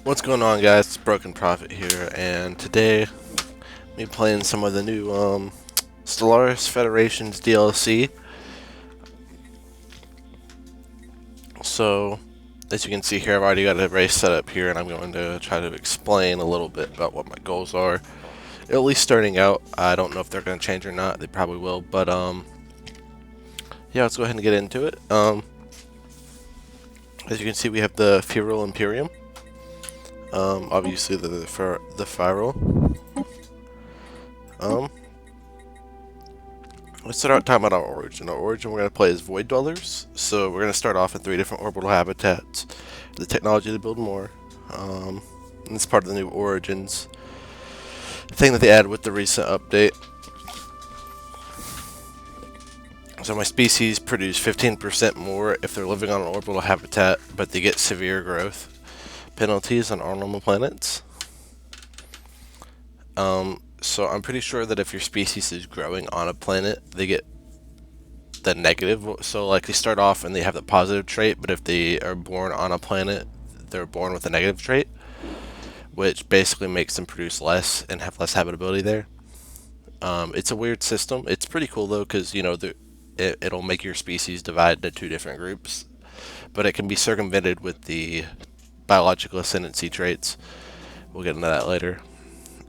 What's going on, guys? It's Broken Prophet here, and today me playing some of the new Stellaris Federation's DLC. So, as you can see here, I've already got a race set up here, and I'm going to try to explain a little bit about what my goals are. At least starting out, I don't know if they're going to change or not. They probably will, but yeah, let's go ahead and get into it. As you can see, we have the Feral Imperium. Obviously the Feral. Let's start out talking about our origin. Our origin we're going to play as Void Dwellers. So we're going to start off in 3 different orbital habitats. The technology to build more. And this is part of the new origins thing that they added with the recent update. So my species produce 15% more if they're living on an orbital habitat, but they get severe growth penalties on all normal planets. So I'm pretty sure that if your species is growing on a planet, they get the negative. So like they start off and they have the positive trait, but if they are born on a planet, they're born with a negative trait, which basically makes them produce less and have less habitability there. It's a weird system. It's pretty cool though, because you know it'll make your species divide into 2 different groups, but it can be circumvented with the biological ascendancy traits. We'll get into that later.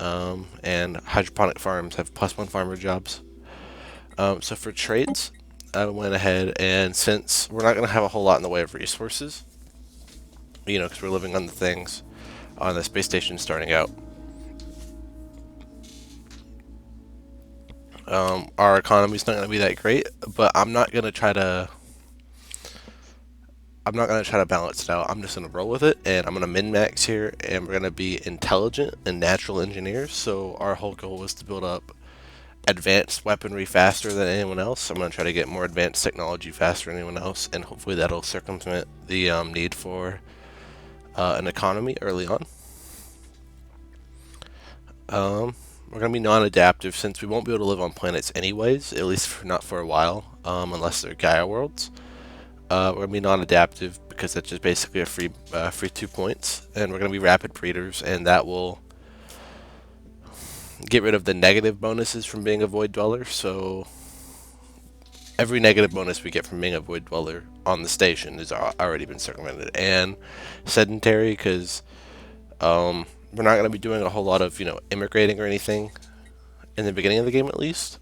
And hydroponic farms have +1 farmer jobs. So for traits, I went ahead, and since we're not going to have a whole lot in the way of resources, you know, because we're living on the things on the space station starting out, our economy's not going to be that great, but I'm not going to try to balance it out. I'm just going to roll with it, and I'm going to min-max here, and we're going to be intelligent and natural engineers. So our whole goal was to build up advanced weaponry faster than anyone else. I'm going to try to get more advanced technology faster than anyone else, and hopefully that'll circumvent the need for an economy early on. We're going to be non-adaptive since we won't be able to live on planets anyways, at least not for a while, unless they're Gaia worlds. We're going to be non-adaptive because that's just basically a free 2 points, and we're going to be rapid breeders, and that will get rid of the negative bonuses from being a Void Dweller. So every negative bonus we get from being a Void Dweller on the station has already been circumvented. And sedentary, because we're not going to be doing a whole lot of, you know, immigrating or anything in the beginning of the game at least.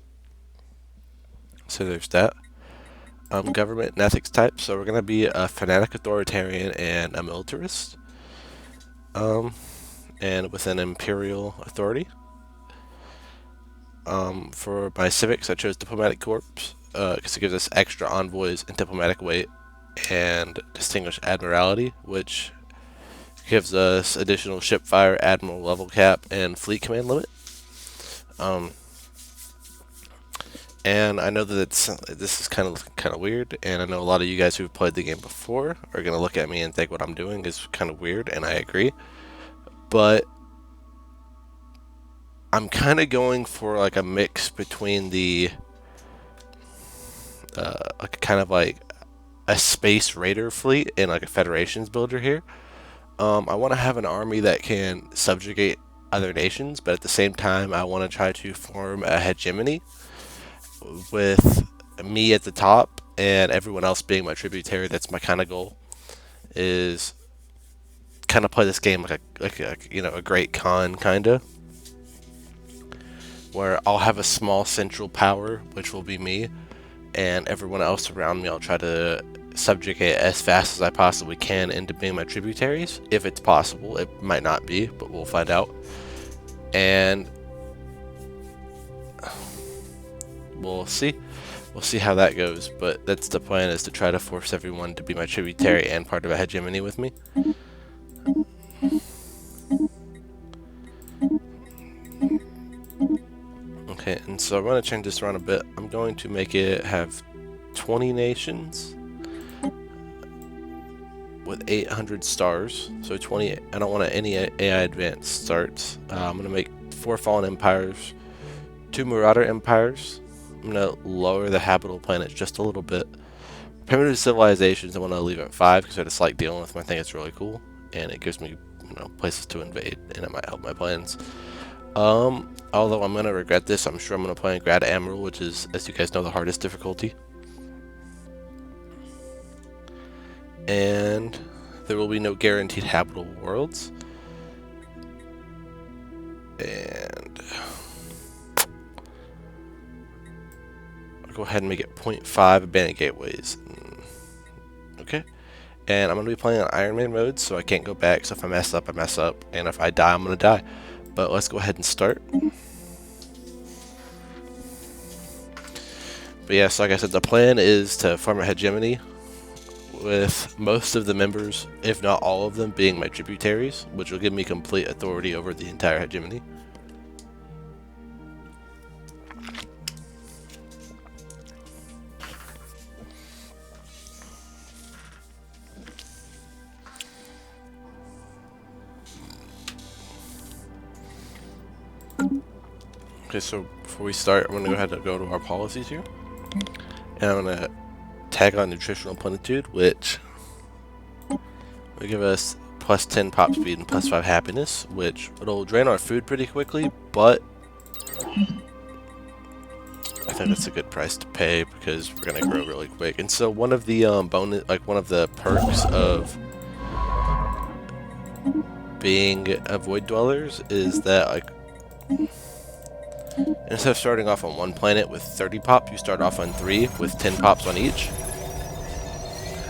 So there's that. Government and ethics type. So we're going to be a fanatic authoritarian and a militarist. And with an imperial authority. For my civics, I chose diplomatic corps because it gives us extra envoys and diplomatic weight and distinguished admiralty, which gives us additional ship fire, admiral level cap, and fleet command limit. And I know that this is kind of weird, and I know a lot of you guys who've played the game before are gonna look at me and think what I'm doing is kind of weird, and I agree. But I'm kind of going for like a mix between the kind of like a space raider fleet and like a Federation's builder here. I want to have an army that can subjugate other nations, but at the same time, I want to try to form a hegemony with me at the top and everyone else being my tributary. That's my kind of goal. Is kind of play this game like a you know, a Great Khan kinda, where I'll have a small central power, which will be me, and everyone else around me I'll try to subjugate as fast as I possibly can into being my tributaries, if it's possible. It might not be, but we'll find out. And we'll see how that goes, but that's the plan, is to try to force everyone to be my tributary and part of a hegemony with me. Okay, and so I'm going to change this around a bit. I'm going to make it have 20 nations with 800 stars. So 20, I don't want any AI advanced starts. I'm going to make 4 fallen empires, 2 marauder empires. I'm going to lower the habitable planets just a little bit. Primitive civilizations I want to leave at 5 because I just like dealing with them. I think it's really cool, and it gives me places to invade, and it might help my plans. Although I'm gonna regret this, I'm sure I'm gonna play in Grad Admiral, which is, as you guys know, the hardest difficulty. And there will be no guaranteed habitable worlds. And I'll go ahead and make it 0.5 abandoned gateways. Okay. And I'm going to be playing on Iron Man mode, so I can't go back. So if I mess up, I mess up. And if I die, I'm going to die. But let's go ahead and start. But yeah, so like I said, the plan is to form a hegemony with most of the members, if not all of them, being my tributaries, which will give me complete authority over the entire hegemony. Okay, so before we start, I'm going to go ahead and go to our policies here. And I'm going to tag on nutritional plenitude, which will give us plus 10 pop speed and plus 5 happiness, which it'll drain our food pretty quickly, but I think that's a good price to pay because we're going to grow really quick. And so one of the one of the perks of being a void dwellers is that instead of starting off on one planet with 30 pop, you start off on 3 with 10 pops on each.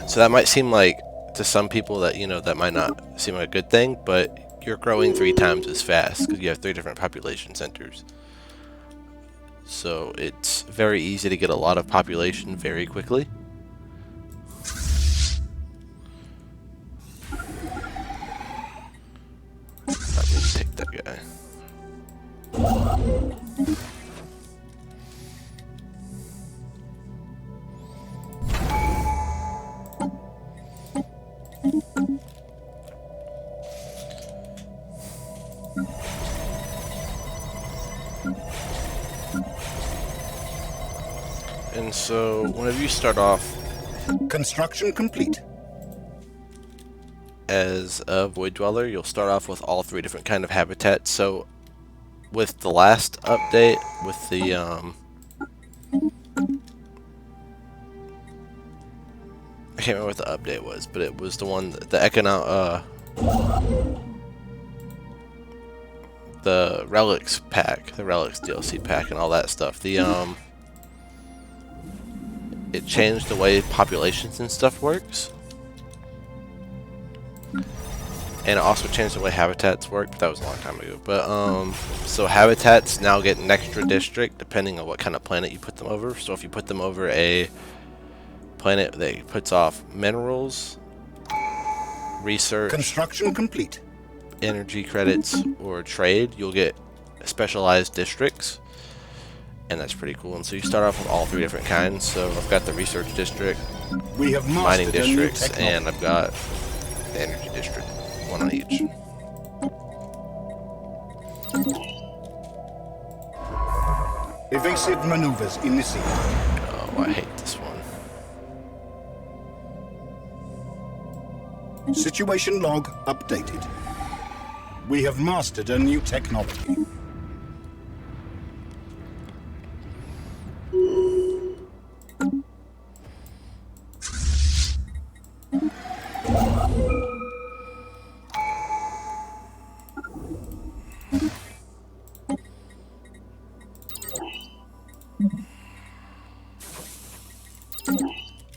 So that might seem like, to some people, that that might not seem like a good thing, but you're growing 3 times as fast because you have 3 different population centers. So it's very easy to get a lot of population very quickly. I'm gonna take that guy. And so, whenever you start off construction complete as a void dweller, you'll start off with all 3 different kind of habitats. So with the last update, with the I can't remember what the update was, but it was the one that the relics pack, the relics DLC pack, and all that stuff. It changed the way populations and stuff works, and it also changed the way habitats work, but that was a long time ago. But so habitats now get an extra district depending on what kind of planet you put them over. So if you put them over a planet that puts off minerals, research, construction complete, energy credits, or trade, you'll get specialized districts, and that's pretty cool. And so you start off with all 3 different kinds. So I've got the research district, we have mining districts, and I've got the energy district, 1 on each. Evasive maneuvers initiated. Oh, I hate this one. Situation log updated. We have mastered a new technology.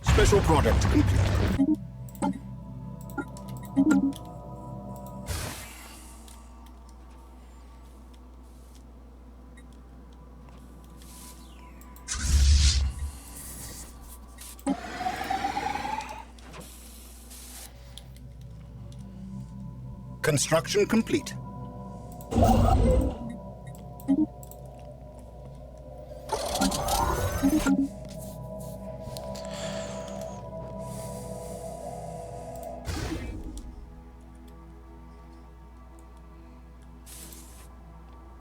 Special product complete. Construction complete.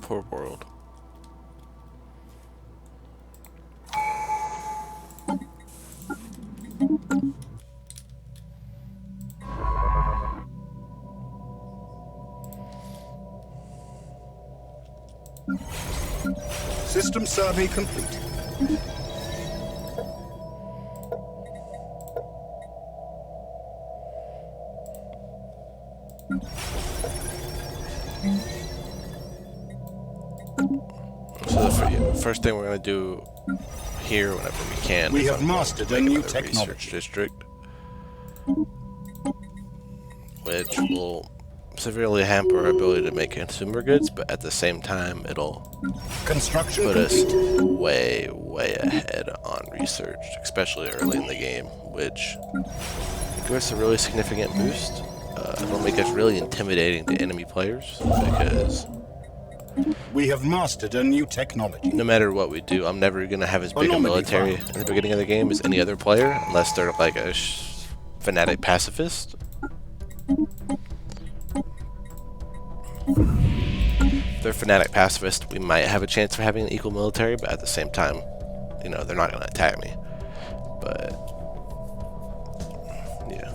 Poor world. System survey complete. So the first thing we're going to do here, whenever we can, We is have mastered a new technology. research district, which will severely hamper our ability to make consumer goods, but at the same time, it'll Construction put us complete. way, way ahead on research, especially early in the game, which gives us a really significant boost. It'll make us really intimidating to enemy players, because We have mastered a new technology. no matter what we do, I'm never going to have as big a Anomaly military found. in the beginning of the game as any other player, unless they're like a fanatic pacifist. If they're fanatic pacifist, we might have a chance of having an equal military, but at the same time, you know, they're not going to attack me. But yeah.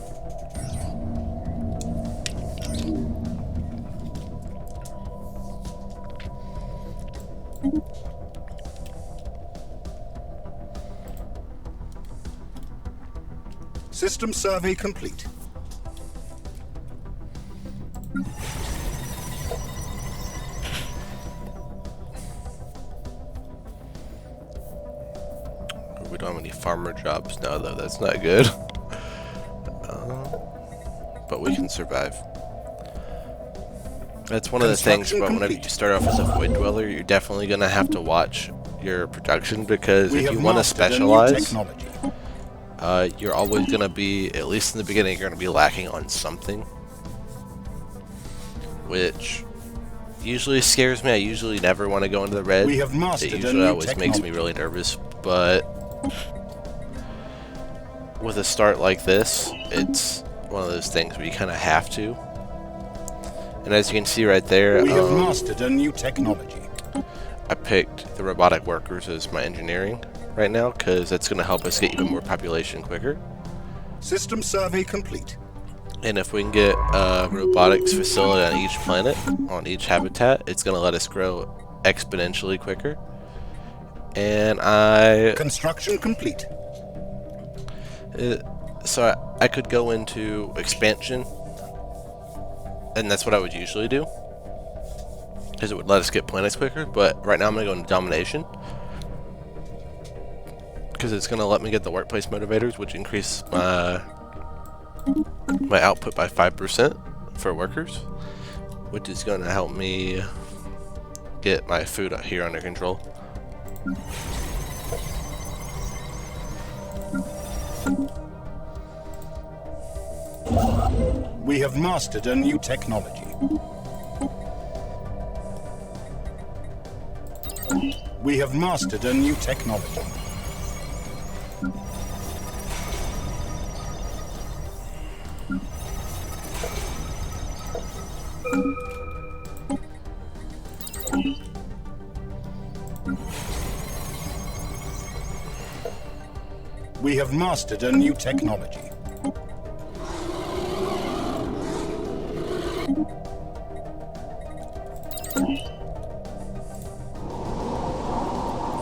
System survey complete. We don't have any farmer jobs now, though. That's not good. But we can survive. That's one of the things Construction about whenever complete. you start off as a void dweller, you're definitely going to have to watch your production, because We if have you want to mastered a new specialize, technology. you're always going to be, at least in the beginning, you're going to be lacking on something, which usually scares me. I usually never want to go into the red. We have mastered It a usually new always makes me technology. really nervous, but with a start like this, it's one of those things where you kind of have to. And as you can see right there, We have mastered a new technology. I picked the robotic workers as my engineering right now, because that's going to help us get even more population quicker. System survey complete. And if we can get a robotics facility on each planet, on each habitat, it's going to let us grow exponentially quicker. And Construction complete. so I could go into expansion, and that's what I would usually do, because it would let us get planets quicker. But right now I'm going to go into domination, because it's going to let me get the workplace motivators, which increase my output by 5% for workers, which is going to help me get my food out here under control. We have mastered a new technology. We have mastered a new technology. We have mastered a new technology.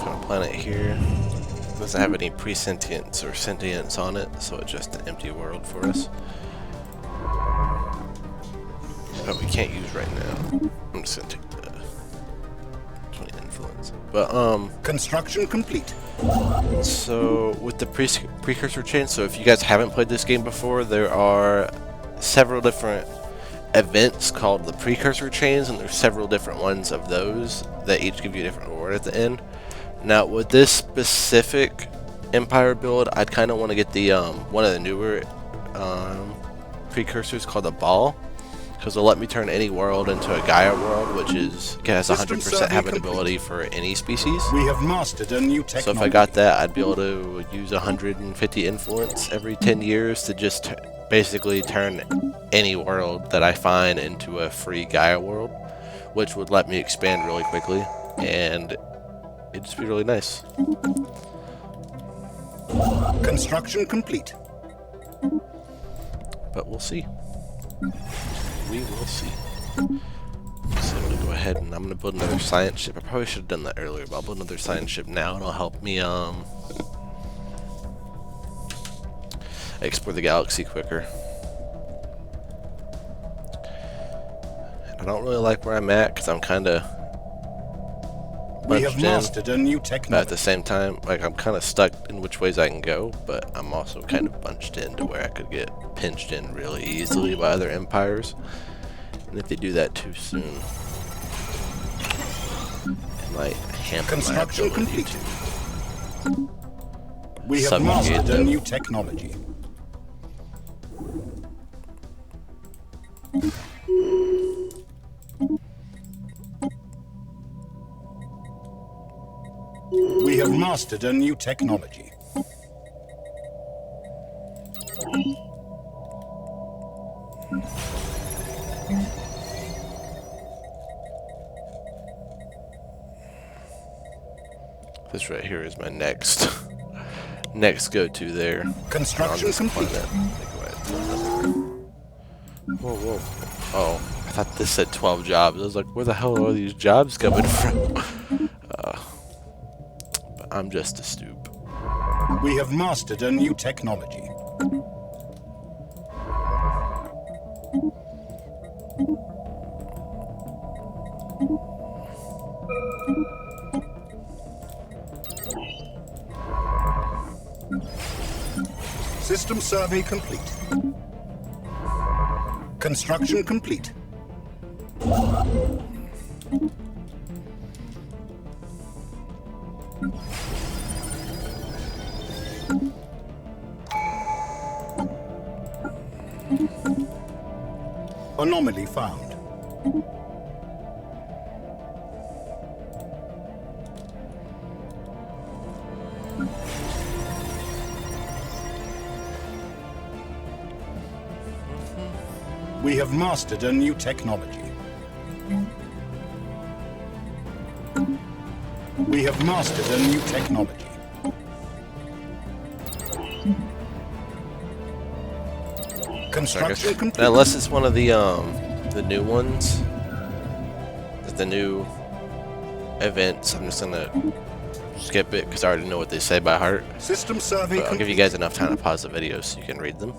Found a planet here. Doesn't have any pre-sentience or sentience on it, so it's just an empty world for us. But we can't use right now. I'm just gonna take the 20 influence. But Construction complete. so with the precursor chain, so if you guys haven't played this game before, there are several different events called the precursor chains, and there's several different ones of those that each give you a different reward at the end. Now with this specific Empire build, I'd kind of want to get the one of the newer precursors called the Ball, because it'll let me turn any world into a Gaia world, which has 100% habitability for any species. We have mastered a new technology. So if I got that, I'd be able to use 150 influence every 10 years to just basically turn any world that I find into a free Gaia world, which would let me expand really quickly, and it'd just be really nice. Construction complete. But we'll see. We will see. So I'm going to go ahead and I'm gonna build another science ship. I probably should have done that earlier, but I'll build another science ship now. It'll help me explore the galaxy quicker. I don't really like where I'm at because I'm kind of We have mastered a new but at technology. the same time, like, I'm kind of stuck in which ways I can go, but I'm also kind of bunched in to where I could get pinched in really easily by other empires. And if they do that too soon, it might hamper my Construction ability complete. to We have subjugate mastered a them. new technology. We have mastered a new technology. This right here is my next next go-to there on Construction this complete. planet. Whoa, whoa. Oh, I thought this said 12 jobs. I was like, where the hell are these jobs coming from? But I'm just a stoop. We have mastered a new technology. System survey complete. Construction complete. Anomaly found. We have mastered a new technology. We have mastered a new technology. Construction complete. Unless it's one of the new ones, the new events, I'm just gonna skip it because I already know what they say by heart. System survey But I'll give complete. you guys enough time to pause the video so you can read them.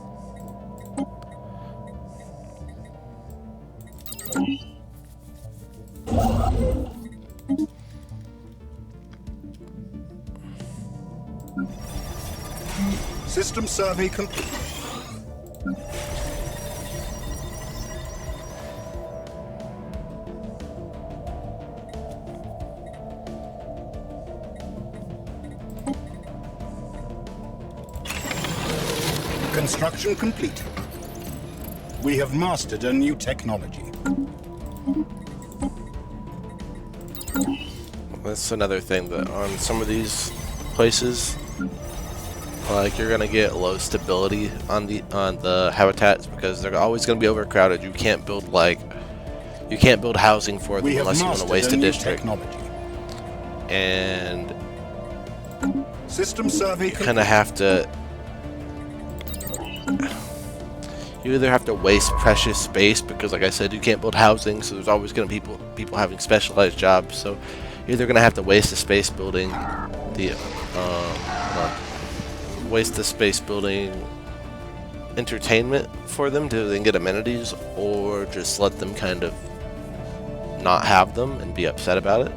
System survey complete. Construction complete. We have mastered a new technology. That's another thing that on some of these places, like, you're gonna get low stability on the habitats because they're always gonna be overcrowded. You can't build housing for them We have unless you want to mastered waste a a new district. technology. And System survey you kind complete. of have to. You either have to waste precious space because, like I said, you can't build housing, so there's always going to be people having specialized jobs. So you're either going to have to waste the space building the waste the space building entertainment for them to then get amenities, or just let them kind of not have them and be upset about it.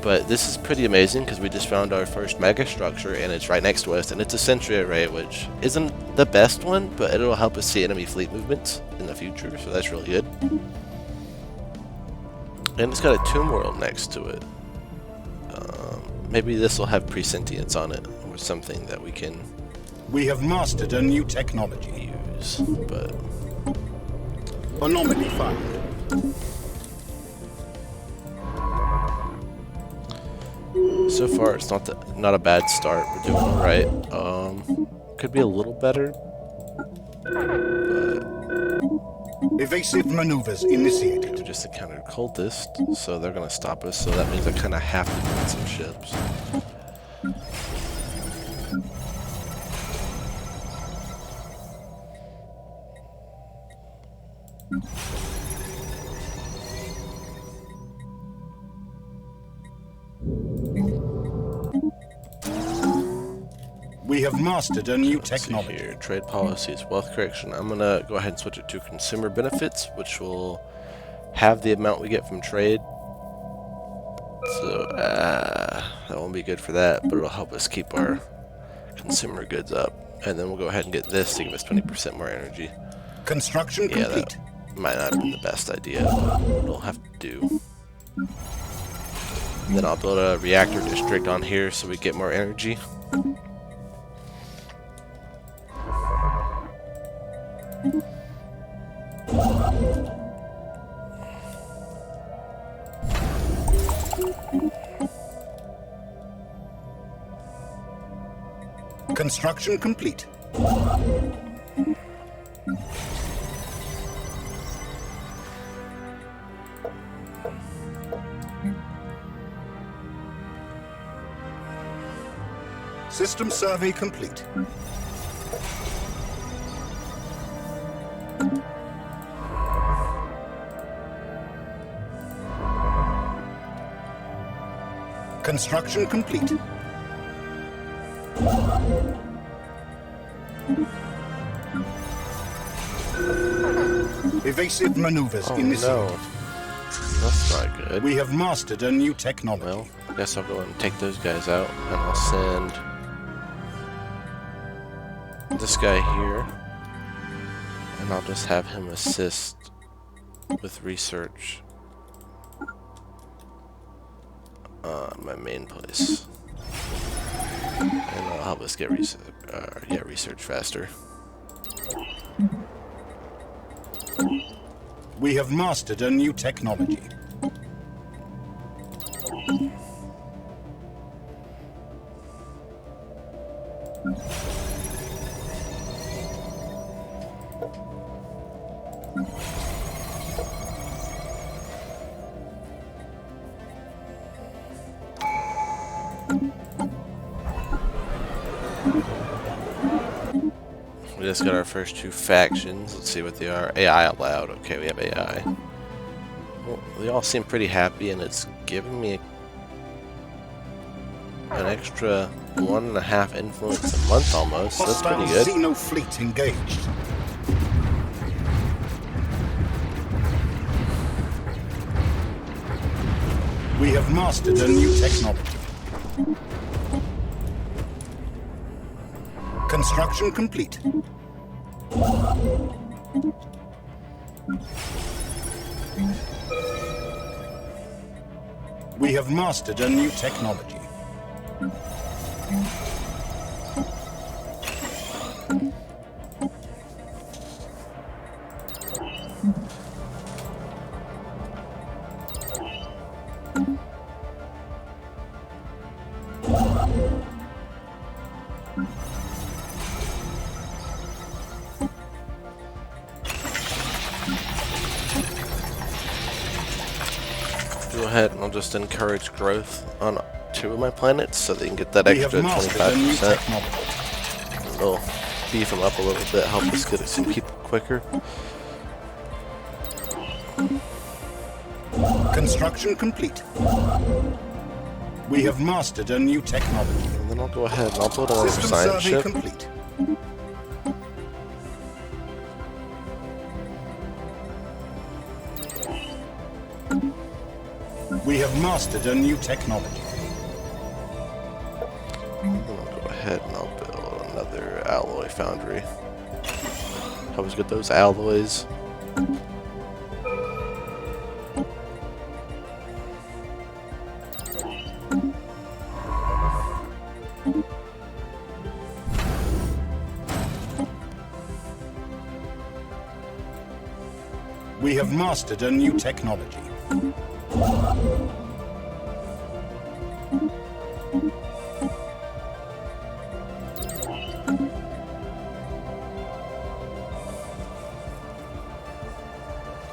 But this is pretty amazing because we just found our first mega structure and it's right next to us, and it's a sentry array, which isn't the best one, but it'll help us see enemy fleet movements in the future, so that's really good. And it's got a tomb world next to it. Maybe this will have presentience on it, or something that we can We have mastered a new technology. use, but Anomaly found. so far it's not a bad start. We're doing all right. Could be a little better, but Evasive maneuvers initiated. they're just a counter cultist, so they're gonna stop us. So that means I kind of have to build some ships. We have mastered a new Let's see technology. here. Trade policies, wealth correction. I'm gonna go ahead and switch it to consumer benefits, which will have the amount we get from trade. So that won't be good for that, but it'll help us keep our consumer goods up. And then we'll go ahead and get this to give us 20% more energy. Construction Yeah, complete. that might not have been the best idea, but it'll have to do. And then I'll build a reactor district on here so we get more energy. Construction complete. System survey complete. Construction complete. Evasive maneuvers Oh initiated. no, that's not good. We have mastered a new technology. Well, I guess I'll go ahead and take those guys out, and I'll send this guy here, and I'll just have him assist with research on my main place, and that'll help us get research faster. We have mastered a new technology. We just got our first two factions. Let's see what they are. AI allowed. Okay, we have AI. Well, they all seem pretty happy, and it's giving me an extra 1.5 influence a month almost. So that's pretty good. Xeno fleet engaged. We have mastered a new technology. Construction complete. We have mastered a new technology. Go ahead and I'll just encourage growth on 2 of my planets so they can get that We have extra mastered a new 25%. technology. It'll beef them up a little bit, help us get some people quicker. Construction complete. We have mastered a new technology. And then I'll go ahead and I'll build another System science survey ship. complete. We have mastered a new technology. And I'll go ahead and I'll build another alloy foundry. Always get those alloys. We have mastered a new technology.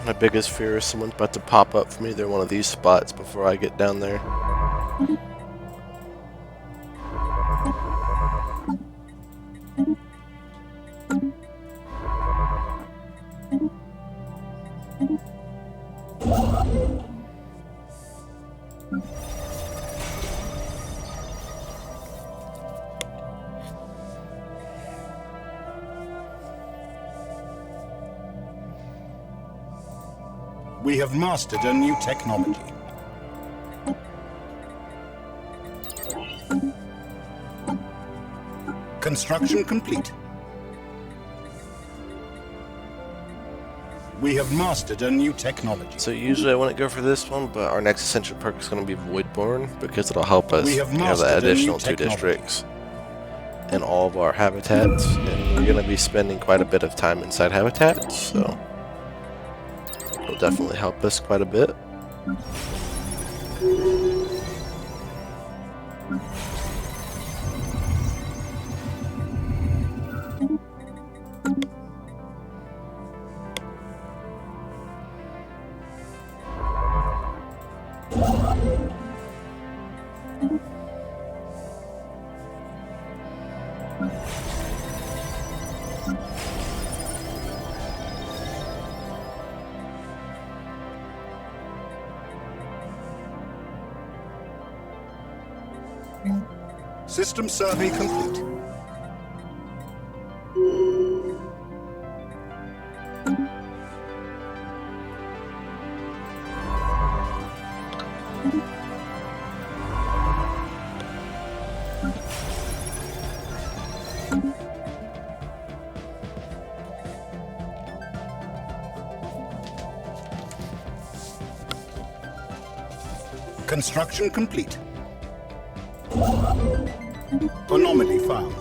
My biggest fear is someone's about to pop up from either one of these spots before I get down there. We have mastered a new technology. Construction complete. We have mastered a new technology. So usually I wouldn't go for this one, but our next essential perk is going to be Voidborn because it'll help us We have have mastered the a new additional 2 technology. districts in all of our habitats, and we're going to be spending quite a bit of time inside habitats, so it'll definitely help us quite a bit. System survey complete. Construction complete. Anomaly found.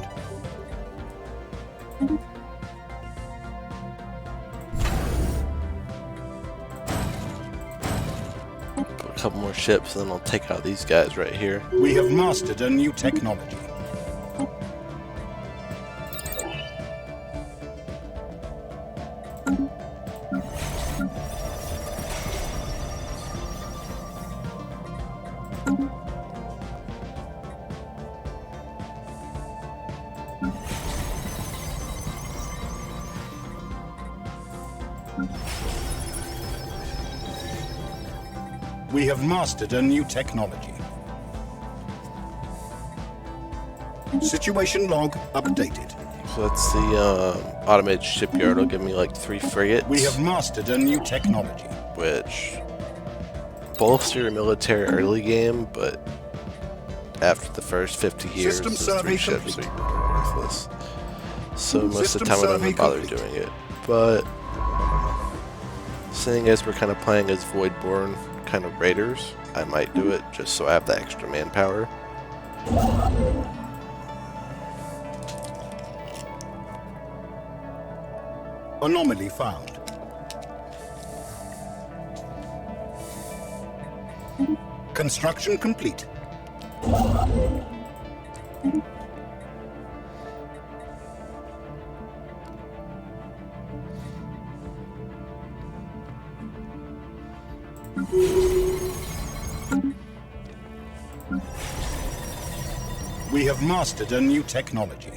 Put a couple more ships, and then I'll take out these guys right here. We have mastered a new technology. We have mastered a new technology. Situation log updated. So that's the automated shipyard. It'll give me like 3 frigates, We have mastered a new technology. which bolster your military early game, but after the first 50 years, System those survey 3 ships complete. are worthless. So most System of the time I don't survey even bother complete. doing it. But seeing as we're kind of playing as Voidborn kind of raiders, I might do it just so I have the extra manpower. Anomaly found. Construction complete. We have mastered a new technology.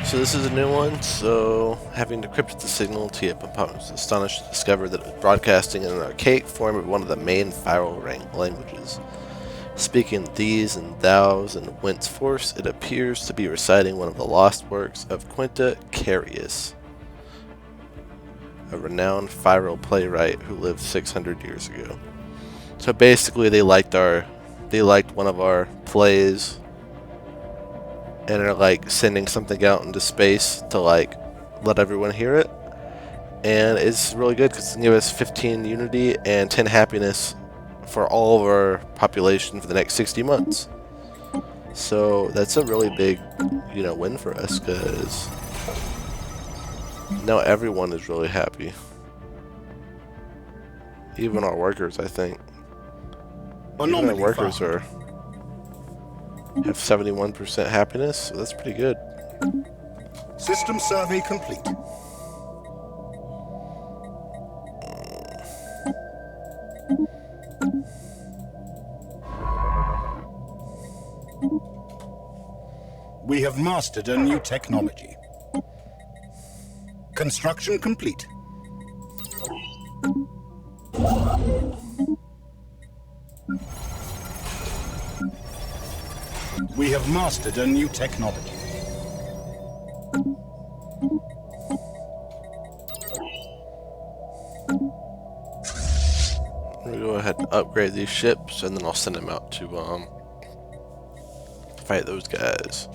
So this is a new one, so having decrypted the signal, Tia-Pum was astonished to discover that it was broadcasting in an archaic form of one of the main viral languages. Speaking these and thous and whence force, it appears to be reciting one of the lost works of Quinta Carius, a renowned viral playwright who lived 600 years ago. So basically they liked one of our plays, and are like sending something out into space to like let everyone hear it, and it's really good because it's gonna give us 15 unity and 10 happiness for all of our population for the next 60 months. So that's a really big, win for us because now everyone is really happy, even our workers. I think even our Anomaly workers found. have 71% happiness, so that's pretty good. System survey complete. We have mastered a new technology. Construction complete. We have mastered a new technology. gonna go ahead and upgrade these ships, and then I'll send them out to fight those guys.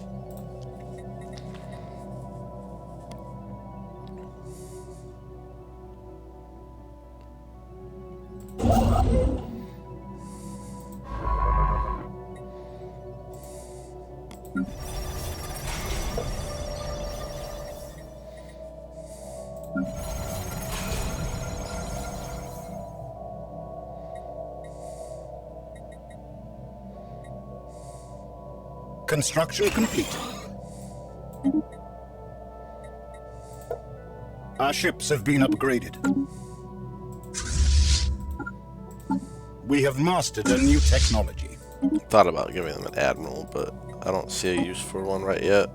Construction complete. Our ships have been upgraded. We have mastered a new technology. Thought about giving them an admiral, but I don't see a use for one right yet.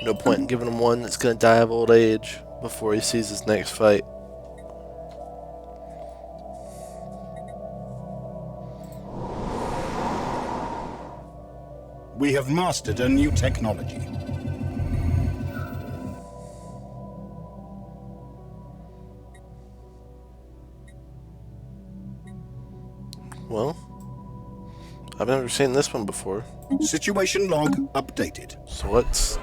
No point in giving him one that's gonna die of old age before he sees his next fight. We have mastered a new technology. Well, I've never seen this one before. Situation log updated. So let's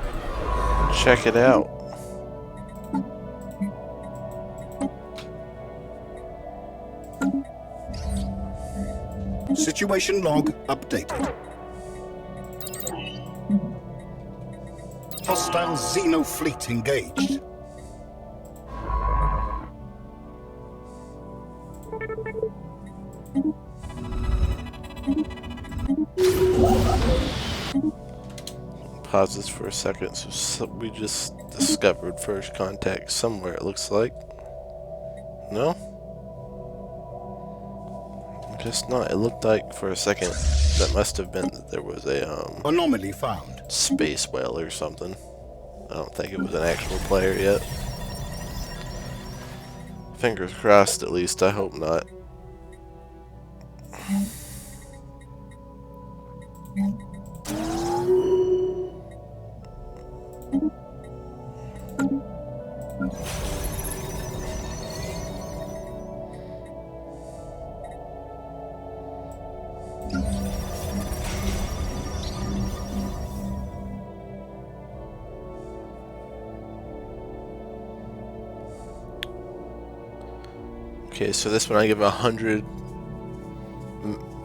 check it out. Situation log updated. Hostile Xeno fleet engaged. Pause this for a second. So we just discovered first contact somewhere, it looks like. No? I guess not. It looked like for a second that must have been that there was a Anomaly found. space whale or something. I don't think it was an actual player yet. Fingers crossed, at least. I hope not. Okay, so this one I give 100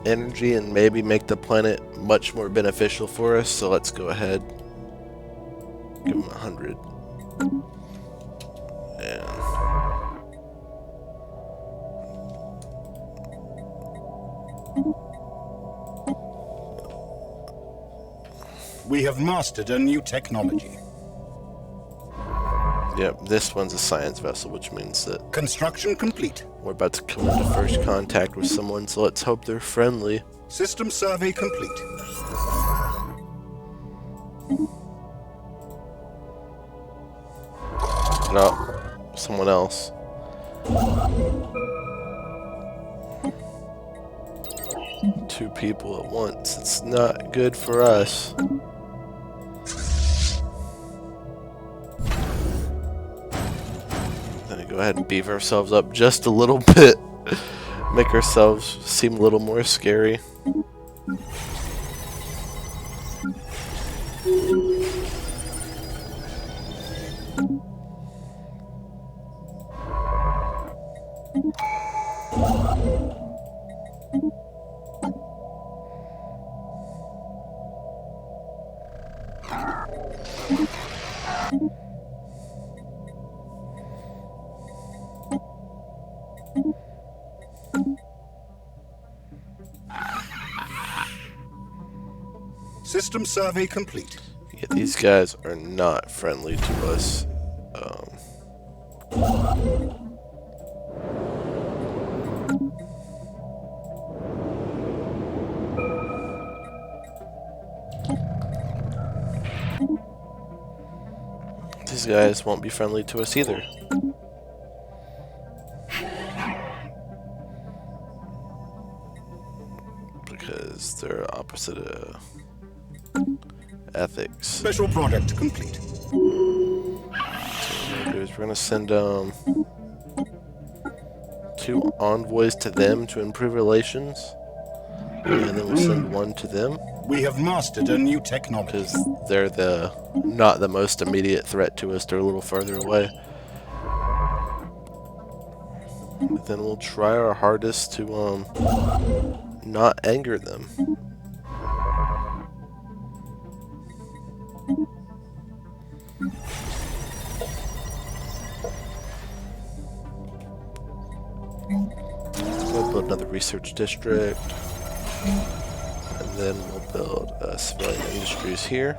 energy and maybe make the planet much more beneficial for us, so let's go ahead. Give him 100. And We have mastered a new technology. yep, this one's a science vessel, which means that Construction complete. we're about to come into first contact with someone, so let's hope they're friendly. System survey complete. No, someone else. Two people at once. It's not good for us. Gonna go ahead and beef ourselves up just a little bit. Make ourselves seem a little more scary. System survey complete. Yeah, these guys are not friendly to us. These guys won't be friendly to us either. Because they're opposite of ethics. Special product complete. So what we're gonna do is we're gonna send 2 envoys to them to improve relations, and then we'll send 1 to them We have mastered a new technology. because they're not the most immediate threat to us. They're a little further away. But then we'll try our hardest to not anger them. We'll build another research district, and then we'll build civilian industries here.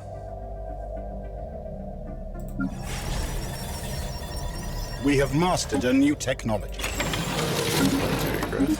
We have mastered a new technology. Military growth.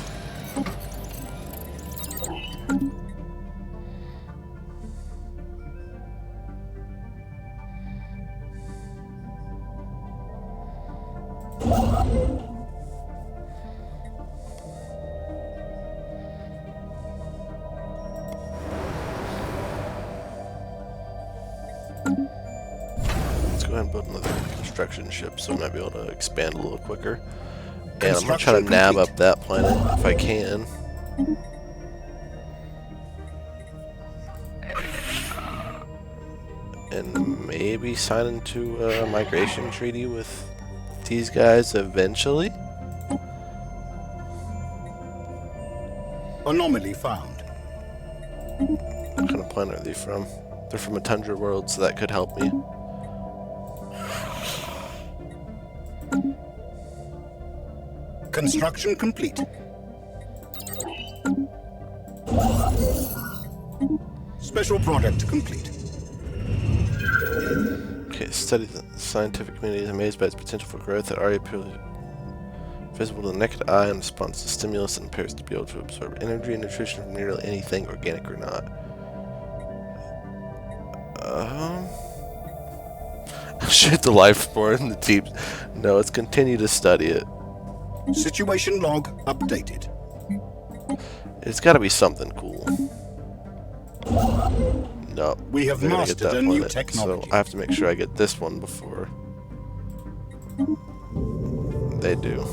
Let's go ahead and build another construction ship so we might be able to expand a little quicker. And I'm going to try to nab up that planet if I can. And maybe sign into a migration treaty with these guys eventually. Anomaly found. What kind of planet are they from? They're from a tundra world, so that could help me. Construction complete. Special product complete. Okay, study the scientific community is amazed by its potential for growth that already appears visible to the naked eye in response to stimulus and appears to be able to absorb energy and nutrition from nearly anything, organic or not. Shoot the life spore in the deep. No, let's continue to study it. Situation log updated. It's got to be something cool. No, We have they're gonna get mastered that a new planet, technology. so I have to make sure I get this one before they do.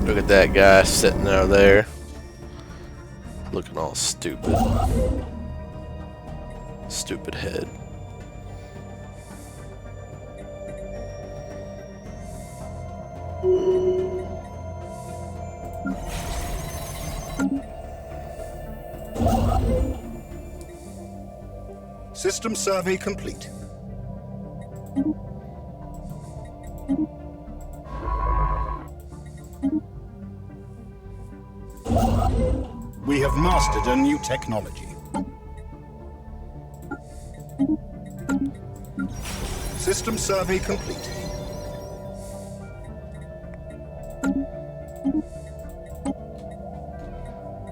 Look at that guy sitting out there, looking all stupid. Stupid head. System survey complete. We have mastered a new technology. System survey complete.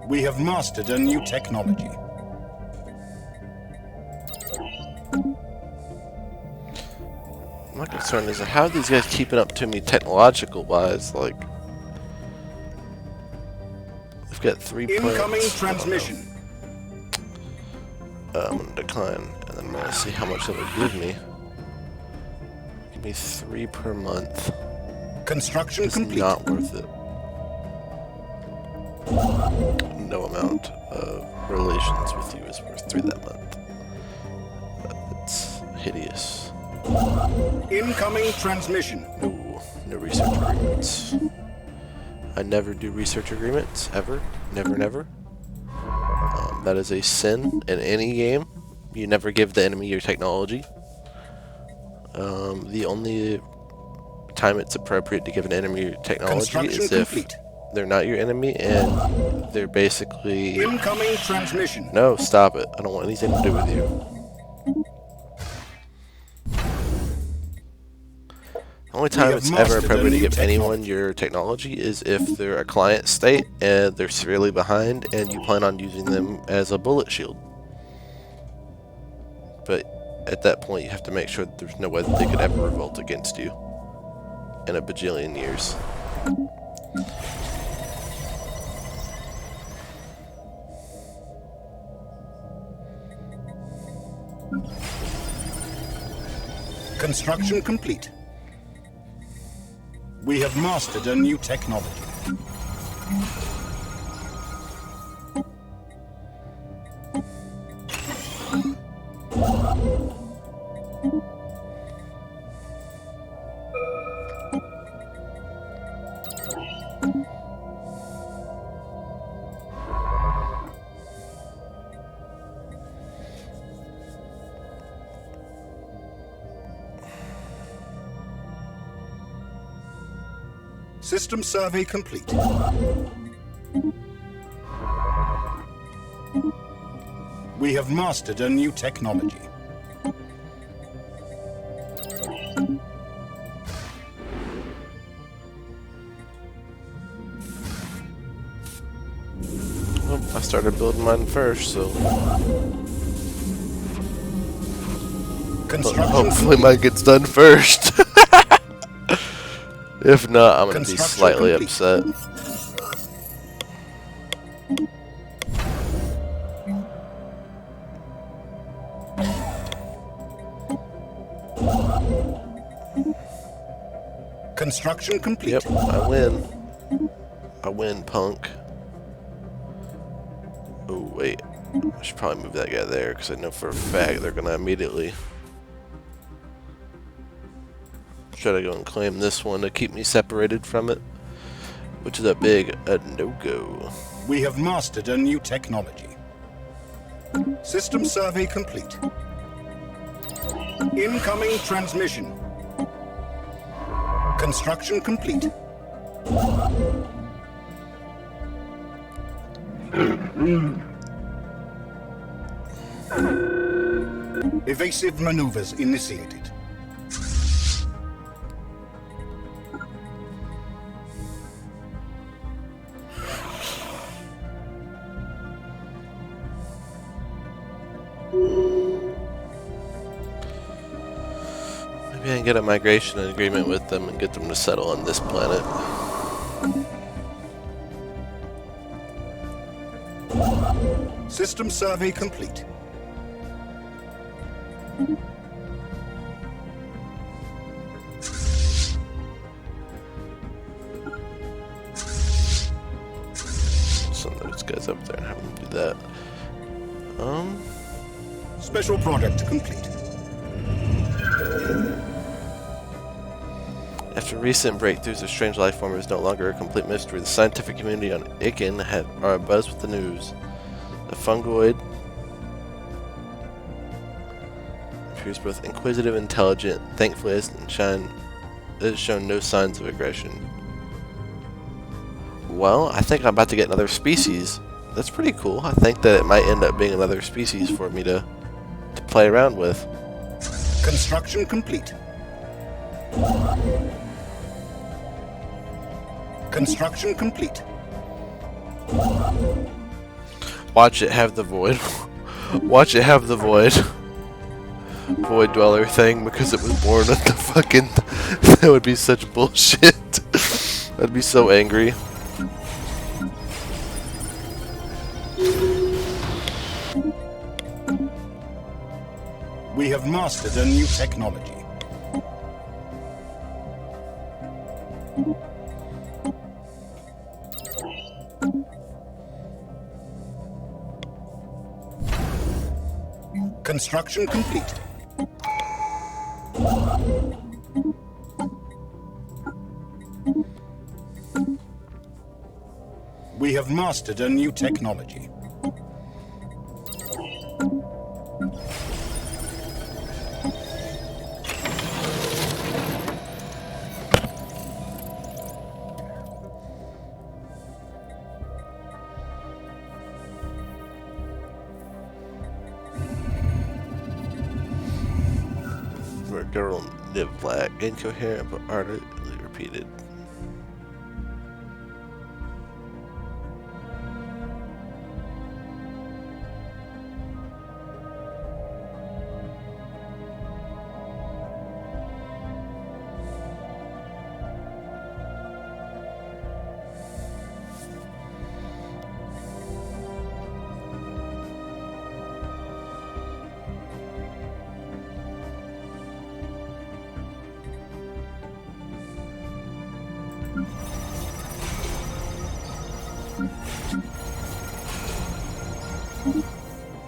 We have mastered a new technology. My concern is how are these guys keeping up to me technological wise? Like, they've got 3 planets. Incoming transmission. I'm gonna decline, and then I'm gonna see how much it'll give me. Give me 3 per month. Construction It's complete. not worth it. No amount of relations with you is worth 3 that month. It's hideous. Incoming transmission. No research agreements. I never do research agreements, ever. Never, never. That is a sin in any game. You never give the enemy your technology. The only time it's appropriate to give an enemy your technology is if they're not your enemy and they're basically... Incoming transmission. No, stop it. I don't want anything to do with you. The Only We time have it's ever mastered a appropriate to new give anyone technology. your technology is if they're a client state and they're severely behind and you plan on using them as a bullet shield. But at that point, you have to make sure that there's no way that they could ever revolt against you in a bajillion years. Construction complete. We have mastered a new technology. System survey complete. We have mastered a new technology. Well, I started building mine first, so Construction hopefully complete. mine gets done first. If not, I'm going to be Construction slightly complete. upset. Construction complete. Yep, I win. I win, punk. Oh, wait. I should probably move that guy there, because I know for a fact they're going to immediately try to go and claim this one to keep me separated from it, which is a big no-go. We have mastered a new technology. System survey complete. Incoming transmission. Construction complete. Evasive maneuvers initiated. Maybe I can get a migration agreement with them and get them to settle on this planet. System survey complete. Send those guys up there and have them do that. Special project complete. After recent breakthroughs, a strange life form is no longer a complete mystery. The scientific community on Iken are abuzz with the news. The fungoid appears both inquisitive and intelligent. Thankfully, it has shown no signs of aggression. Well, I think I'm about to get another species. That's pretty cool. I think that it might end up being another species for me to play around with. Construction complete. Construction complete. Watch it have the void. Watch it have the void dweller thing because it was born with the fucking. That would be such bullshit. I'd be so angry. We have mastered a new technology. Construction complete. We have mastered a new technology. We're going The black, incoherent but ardently repeated.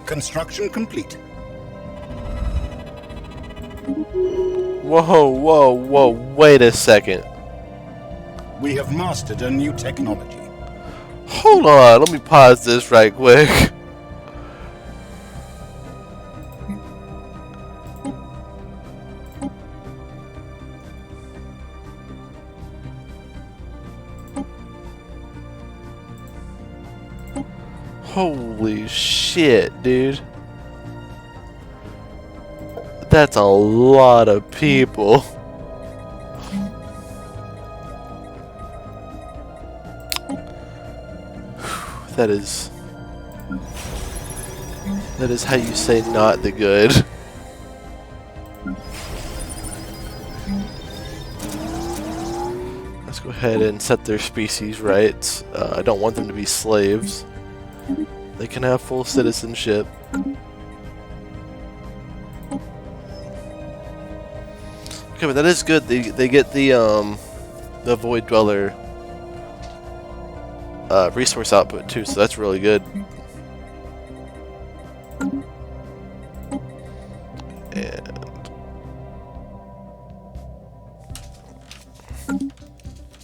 Construction complete. Whoa, whoa, whoa, wait a second. We have mastered a new technology. Hold on, let me pause this right quick. Holy shit, dude. That's a lot of people. That is how you say not the good. Let's go ahead and set their species rights. I don't want them to be slaves. They can have full citizenship. Okay, but that is good. They get the Void Dweller resource output too, so that's really good. And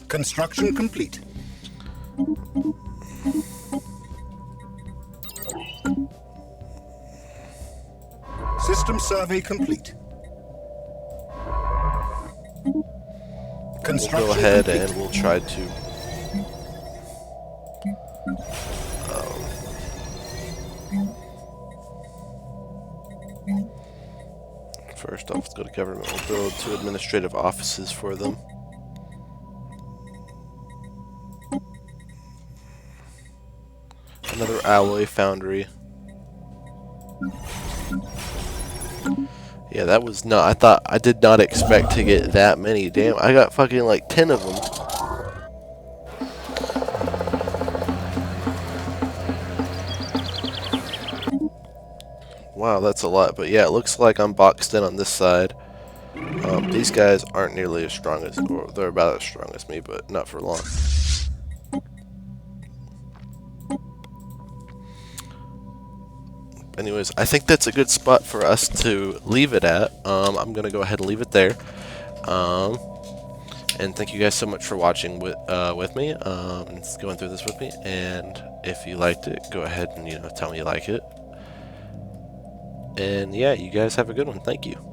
construction complete. System survey complete. we'll go ahead and we'll try to first off, let's go to government. We'll build 2 administrative offices for them. Another alloy foundry. Yeah, that was not. I did not expect to get that many. Damn, I got fucking like 10 of them. Wow, that's a lot. But yeah, it looks like I'm boxed in on this side. These guys aren't nearly as strong as, or they're about as strong as me, but not for long. Anyways, I think that's a good spot for us to leave it at. I'm gonna go ahead and leave it there. And thank you guys so much for watching with me, and going through this with me. And if you liked it, go ahead and tell me you like it. And yeah, you guys have a good one. Thank you.